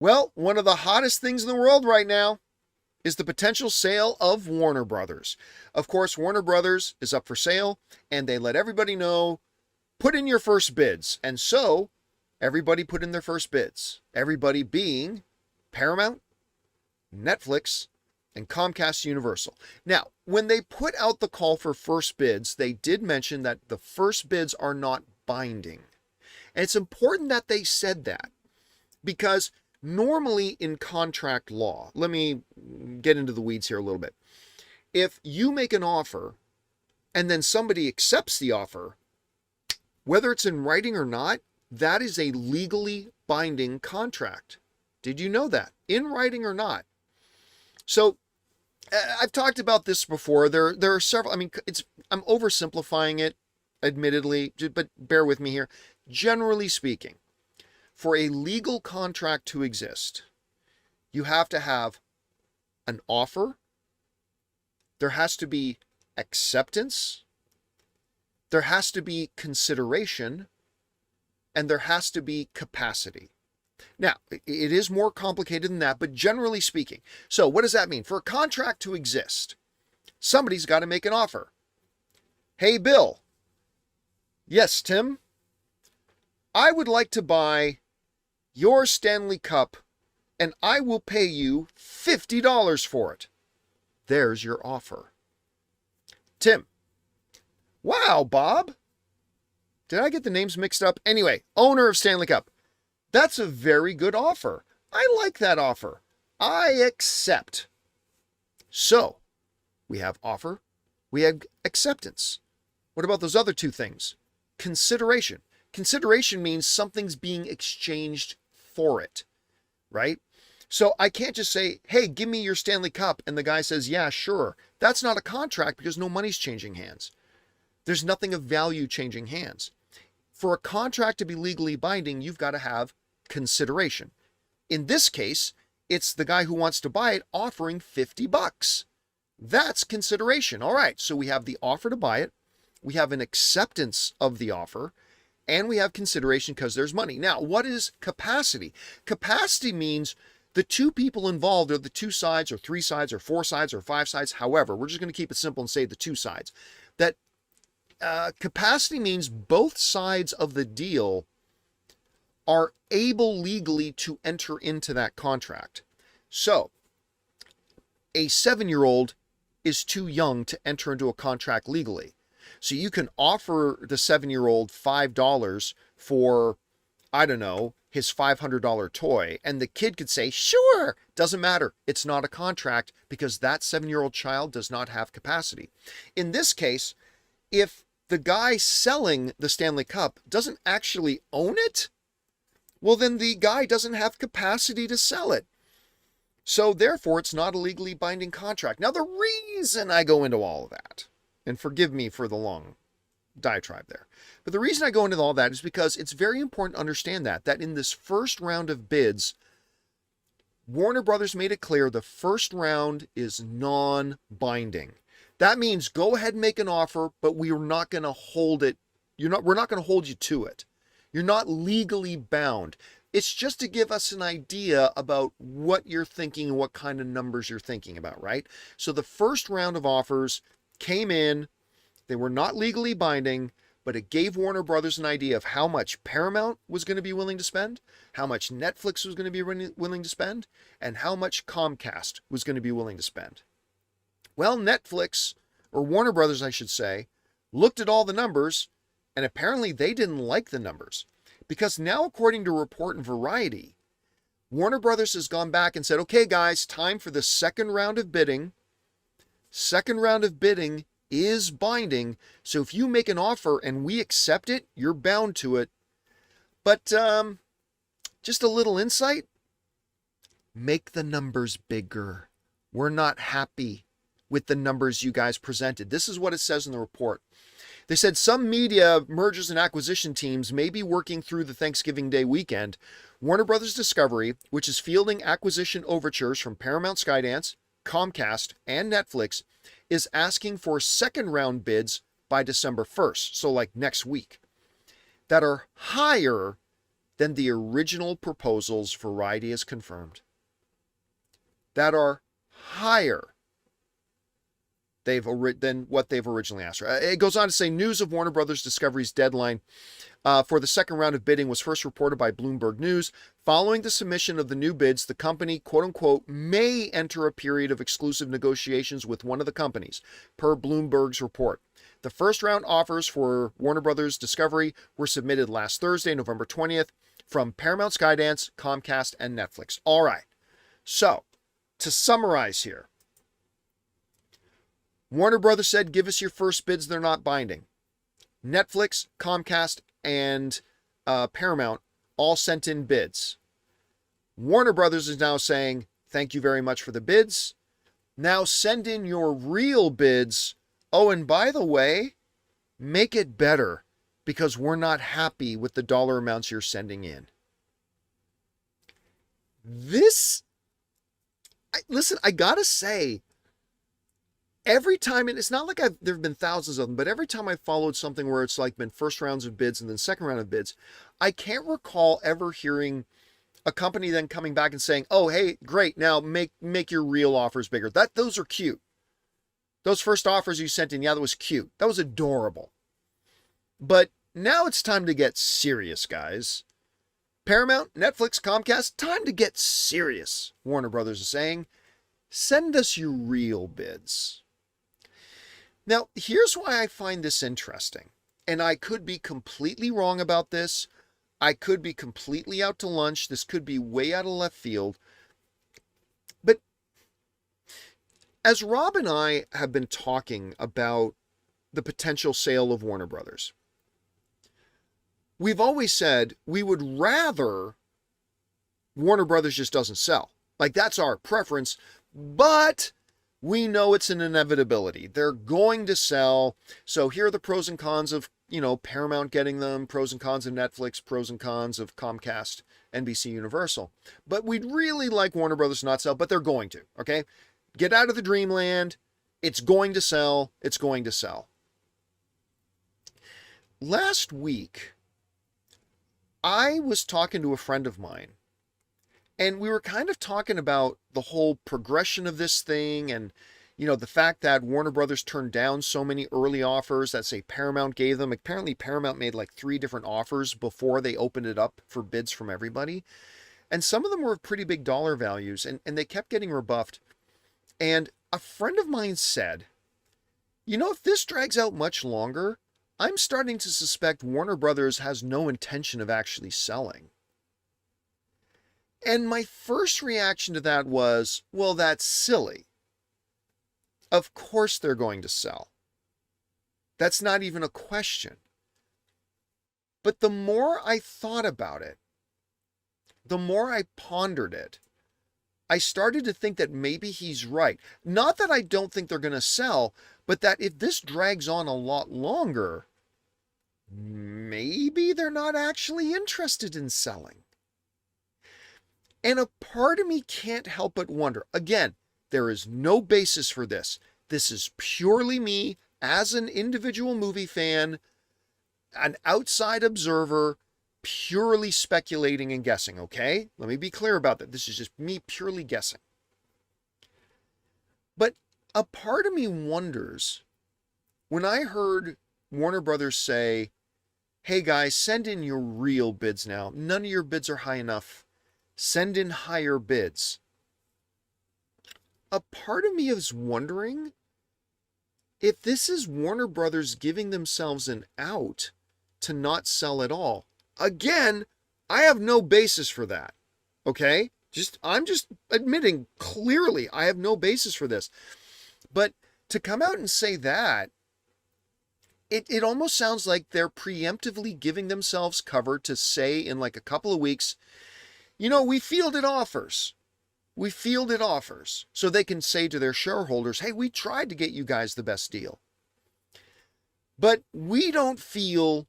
Well, one of the hottest things in the world right now is the potential sale of Warner Brothers. Of course, Warner Brothers is up for sale, and they let everybody know, put in your first bids. And so, everybody put in their first bids. Everybody being Paramount, Netflix, and Comcast Universal. Now, when they put out the call for first bids, they did mention that the first bids are not binding. And it's important that they said that because normally in contract law, let me get into the weeds here a little bit. If you make an offer and then somebody accepts the offer, whether it's in writing or not, that is a legally binding contract. Did you know that? In writing or not. So I've talked about this before. There are several. I mean, I'm oversimplifying it, admittedly, but bear with me here. Generally speaking, for a legal contract to exist, you have to have an offer. There has to be acceptance. There has to be consideration, and there has to be capacity. Now, it is more complicated than that, but generally speaking. So what does that mean? For a contract to exist, somebody's got to make an offer. Hey, Bill. Yes, Tim. I would like to buy your Stanley Cup, and I will pay you $50 for it. There's your offer. Tim. Wow, Bob. Did I get the names mixed up? Anyway, owner of Stanley Cup. That's a very good offer. I like that offer. I accept. So, we have offer, we have acceptance. What about those other two things? Consideration. Consideration means something's being exchanged for it, right? So I can't just say, hey, give me your Stanley Cup, and the guy says, yeah, sure. That's not a contract because no money's changing hands. There's nothing of value changing hands. For a contract to be legally binding, you've got to have consideration. In this case, it's the guy who wants to buy it offering $50. That's consideration. All right, so we have the offer to buy it, we have an acceptance of the offer, and we have consideration because there's money. Now, what is capacity? Capacity means the two people involved are the two sides or three sides or four sides or five sides. However, we're just going to keep it simple and say the two sides. That capacity means both sides of the deal are able legally to enter into that contract. So, a 7-year-old is too young to enter into a contract legally. So you can offer the 7-year-old $5 for, I don't know, his $500 toy, and the kid could say, sure, doesn't matter. It's not a contract because that 7-year-old child does not have capacity. In this case, if the guy selling the Stanley Cup doesn't actually own it, well, then the guy doesn't have capacity to sell it. So therefore, it's not a legally binding contract. Now, the reason I go into all of that, and forgive me for the long diatribe there, but the reason I go into all that is because it's very important to understand that in this first round of bids, Warner Brothers made it clear the first round is non-binding. That means go ahead and make an offer, but we're not going to hold it. We're not going to hold you to it. You're not legally bound. It's just to give us an idea about what you're thinking and what kind of numbers you're thinking about, right? So the first round of offers came in. They were not legally binding, but it gave Warner Brothers an idea of how much Paramount was going to be willing to spend, how much Netflix was going to be willing to spend, and how much Comcast was going to be willing to spend. Well, Netflix, or Warner Brothers, I should say, looked at all the numbers, and apparently they didn't like the numbers. Because now, according to a report in Variety, Warner Brothers has gone back and said, okay, guys, time for the second round of bidding. Second round of bidding is binding. So if you make an offer and we accept it, you're bound to it. But just a little insight, make the numbers bigger. We're not happy with the numbers you guys presented. This is what it says in the report. They said some media mergers and acquisition teams may be working through the Thanksgiving Day weekend. Warner Brothers Discovery, which is fielding acquisition overtures from Paramount Skydance, Comcast, and Netflix, is asking for second round bids by December 1st, so like next week, that are higher than the original proposals Variety has confirmed, that are higher than what they've originally asked for. It goes on to say news of Warner Brothers Discovery's deadline for the second round of bidding was first reported by Bloomberg News. Following the submission of the new bids, the company, quote unquote, may enter a period of exclusive negotiations with one of the companies, per Bloomberg's report. The first round offers for Warner Brothers Discovery were submitted last Thursday, November 20th, from Paramount, Skydance, Comcast, and Netflix. All right. So, to summarize here, Warner Brothers said, give us your first bids. They're not binding. Netflix, Comcast, and Paramount all sent in bids. Warner Brothers is now saying, thank you very much for the bids. Now send in your real bids. Oh, and by the way, make it better because we're not happy with the dollar amounts you're sending in. Listen, I gotta say, every time, and it's not like there have been thousands of them, but every time I followed something where it's like been first rounds of bids and then second round of bids, I can't recall ever hearing a company then coming back and saying, oh, hey, great, now make your real offers bigger. Those are cute. Those first offers you sent in, yeah, that was cute. That was adorable. But now it's time to get serious, guys. Paramount, Netflix, Comcast, time to get serious, Warner Brothers is saying. Send us your real bids. Now, here's why I find this interesting. And I could be completely wrong about this. I could be completely out to lunch. This could be way out of left field. But as Rob and I have been talking about the potential sale of Warner Brothers, we've always said we would rather Warner Brothers just doesn't sell. Like, that's our preference, but we know it's an inevitability. They're going to sell. So here are the pros and cons of, Paramount getting them, pros and cons of Netflix, pros and cons of Comcast, NBC Universal. But we'd really like Warner Brothers to not sell, but they're going to, okay? Get out of the dreamland. It's going to sell. It's going to sell. Last week, I was talking to a friend of mine, and we were kind of talking about the whole progression of this thing and, the fact that Warner Brothers turned down so many early offers that, say, Paramount gave them. Apparently, Paramount made like 3 different offers before they opened it up for bids from everybody. And some of them were pretty big dollar values, and they kept getting rebuffed. And a friend of mine said, if this drags out much longer, I'm starting to suspect Warner Brothers has no intention of actually selling. And my first reaction to that was, well, that's silly. Of course they're going to sell. That's not even a question. But the more I thought about it, the more I pondered it, I started to think that maybe he's right. Not that I don't think they're going to sell, but that if this drags on a lot longer, maybe they're not actually interested in selling. And a part of me can't help but wonder. Again, there is no basis for this. This is purely me as an individual movie fan, an outside observer, purely speculating and guessing, okay? Let me be clear about that. This is just me purely guessing. But a part of me wonders, when I heard Warner Brothers say, hey guys, send in your real bids now. None of your bids are high enough. Send in higher bids. A part of me is wondering if this is Warner Brothers giving themselves an out to not sell at all. Again, I have no basis for that. Okay? I'm just admitting clearly I have no basis for this. But to come out and say that, it almost sounds like they're preemptively giving themselves cover to say in like a couple of weeks, we fielded offers. We fielded offers. So they can say to their shareholders, hey, we tried to get you guys the best deal. But we don't feel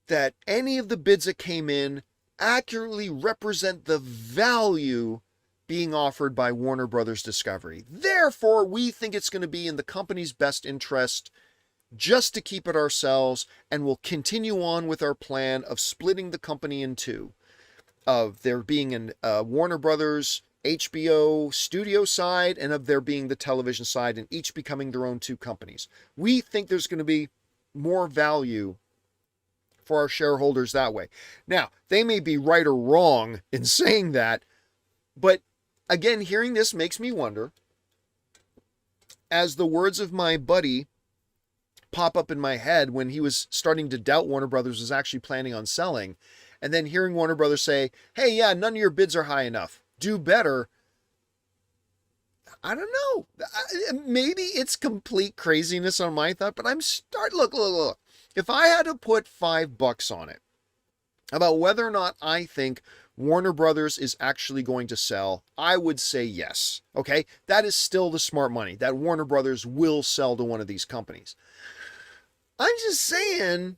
that any of the bids that came in accurately represent the value being offered by Warner Brothers Discovery. Therefore, we think it's going to be in the company's best interest just to keep it ourselves, and we'll continue on with our plan of splitting the company in 2. of there being an Warner Brothers HBO studio side and of there being the television side, and each becoming their own two companies. We think there's going to be more value for our shareholders that way. Now, they may be right or wrong in saying that, but again, hearing this makes me wonder, as the words of my buddy pop up in my head when he was starting to doubt Warner Brothers was actually planning on selling, and then hearing Warner Brothers say, hey, yeah, none of your bids are high enough, do better. I don't know. Maybe it's complete craziness on my thought, but look. If I had to put $5 on it about whether or not I think Warner Brothers is actually going to sell, I would say yes. Okay? That is still the smart money, that Warner Brothers will sell to one of these companies. I'm just saying,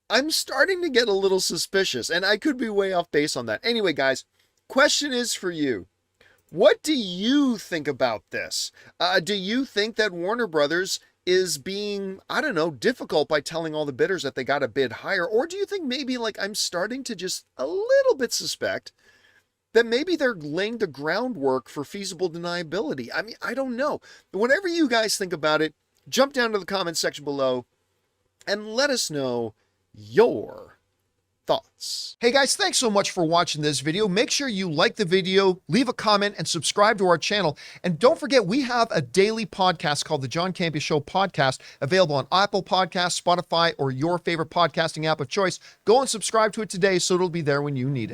I'm starting to get a little suspicious, and I could be way off base on that. Anyway, guys, question is for you. What do you think about this? Do you think that Warner Brothers is being, I don't know, difficult by telling all the bidders that they got to bid higher? Or do you think maybe, like, I'm starting to just a little bit suspect that maybe they're laying the groundwork for feasible deniability? I mean, I don't know. Whatever you guys think about it, jump down to the comment section below and let us know your thoughts. Hey guys, thanks so much for watching this video. Make sure you like the video, leave a comment, and subscribe to our channel. And don't forget, we have a daily podcast called the John Campea Show podcast, available on Apple Podcasts, Spotify, or your favorite podcasting app of choice. Go and subscribe to it today so it'll be there when you need it.